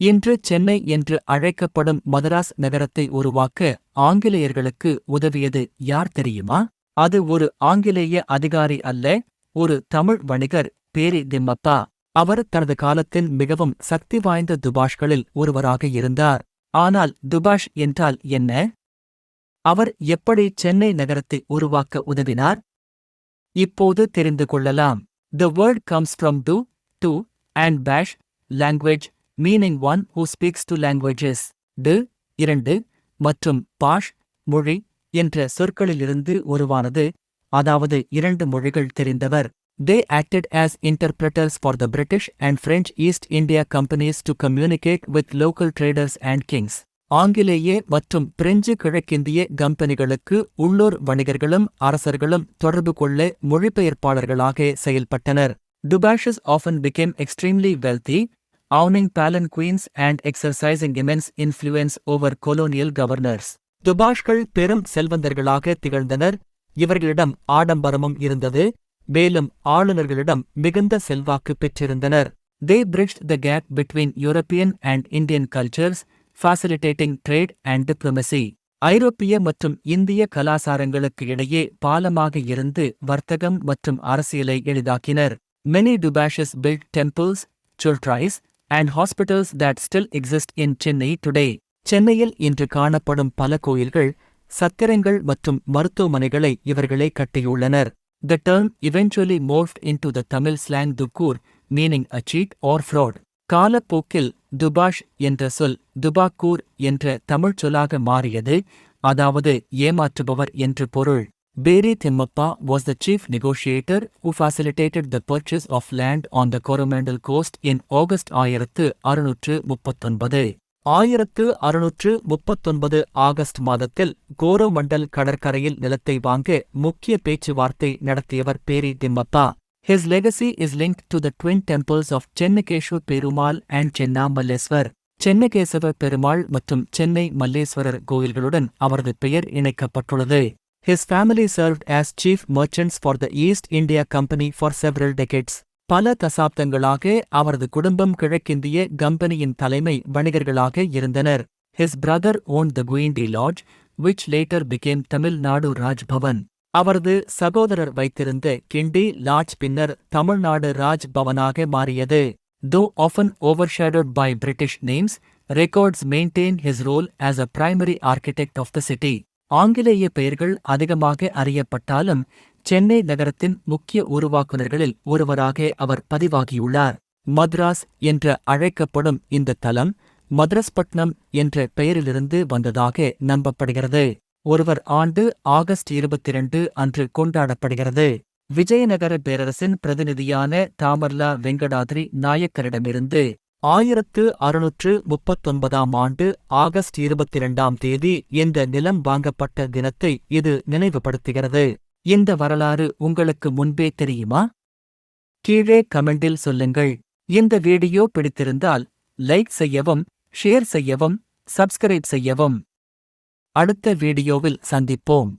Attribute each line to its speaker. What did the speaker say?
Speaker 1: இன்று சென்னை என்று அழைக்கப்படும் மதராஸ் நகரத்தை உருவாக்க ஆங்கிலேயர்களுக்கு உதவியது யார் தெரியுமா? அது ஒரு ஆங்கிலேய அதிகாரி அல்ல, ஒரு தமிழ் வணிகர் பேரி திம்மப்பா. அவர் தனது காலத்தின் மிகவும் சக்தி வாய்ந்த துபாஷ்களில் ஒருவராக இருந்தார். ஆனால் துபாஷ் என்றால் என்ன? அவர் எப்படி சென்னை நகரத்தை உருவாக்க உதவினார்? இப்போது தெரிந்து கொள்ளலாம். The word comes from do, to, and bash, language, meaning one who speaks two languages. To, இரண்டு, மற்றும் பாஷ், மொழி என்ற சொற்களிலிருந்து உருவானது, அதாவது இரண்டு மொழிகள் தெரிந்தவர். They acted as interpreters for the British and French East India companies to communicate with local traders and kings. ஆங்கிலேய மற்றும் பிரெஞ்சு கிழக்கிந்திய கம்பெனிகளுக்கு உள்ளூர் வணிகர்களும் அரசர்களும் தொடர்பு கொள்ள மொழிபெயர்ப்பாளர்களாக செயல்பட்டனர். Dubashes often became extremely wealthy, owning palanquins and exercising immense influence over colonial governors. துபாஷ்கள் பெரும் செல்வந்தர்களாக திகழ்ந்தனர். இவர்களிடம் ஆடம்பரமும் இருந்தது, மேலும் ஆளுநர்களிடம் மிகுந்த செல்வாக்கு பெற்றிருந்தனர். They bridged the gap between European and Indian cultures, facilitating trade and diplomacy. ஐரோப்பிய மற்றும் இந்திய கலாசாரங்களுக்கு இடையே பாலமாக இருந்து வர்த்தகம் மற்றும் அரசியலை எளிதாக்கினர். Many Dubashes built temples, churches, and hospitals that still exist in Chennai today. சென்னையில் இன்று காணப்படும் பல கோயில்கள், சத்திரங்கள் மற்றும் மருத்துவமனைகளை இவர்களே கட்டியுள்ளனர். The term eventually morphed into the Tamil slang Dukkur, meaning a cheat or fraud. காலப்போக்கில் துபாஷ் என்ற சொல் துபாக்கூர் என்ற தமிழ்ச் சொல்லாக மாறியது, அதாவது ஏமாற்றுபவர் என்று பொருள். பேரி Thimmappa was the chief negotiator who facilitated the purchase of land on the Coromandel coast in August 1639. 1639 August மாதத்தில் கோரோமண்டல் கடற்கரையில் நிலத்தை வாங்க முக்கிய பேச்சுவார்த்தை நடத்தியவர் பேரி Thimmappa. His legacy is linked to the twin temples of Chennakeshu Perumal and Chennamalleswar. Chennakesava Perumal மற்றும் சென்னை மல்லேஸ்வரர் கோயில்களுடன் அவரது பெயர் இணைக்கப்பட்டுள்ளது. His family served as chief merchants for the East India Company for several decades. பல தசாப்தங்களாக அவரது குடும்பம் கிழக்கிந்திய கம்பெனியின் தலைமை வணிகர்களாக இருந்தனர். His brother owned the Guindi Lodge, which later became Tamil Nadu Raj Bhavan. அவரது சகோதரர் வைத்திருந்த கிண்டி லாட்ஜ் பின்னர் தமிழ்நாடு ராஜ் பவனாக மாறியது. Though often overshadowed by British names, records maintain his role as a primary architect of the city. ஆங்கிலேய பெயர்கள் அதிகமாக அறியப்பட்டாலும் சென்னை நகரத்தின் முக்கிய உருவாக்குநர்களில் ஒருவராக அவர் பதிவாகியுள்ளார். மத்ராஸ் என்ற அழைக்கப்படும் இந்த தலம் மத்ரஸ்பட்னம் என்ற பெயரிலிருந்து வந்ததாக நம்பப்படுகிறது. ஒருவர் ஆண்டு ஆகஸ்ட் 22 அன்று கொண்டாடப்படுகிறது. விஜயநகர பேரரசின் பிரதிநிதியான தாமர்லா வெங்கடாத்ரி நாயக்கரிடமிருந்து 1639 ஆண்டு ஆகஸ்ட் 22 இந்த நிலம் வாங்கப்பட்ட தினத்தை இது நினைவுபடுத்துகிறது. இந்த வரலாறு உங்களுக்கு முன்பே தெரியுமா? கீழே கமெண்டில் சொல்லுங்கள். இந்த வீடியோ பிடித்திருந்தால் லைக் செய்யவும், ஷேர் செய்யவும், சப்ஸ்கிரைப் செய்யவும். அடுத்த வீடியோவில் சந்திப்போம்.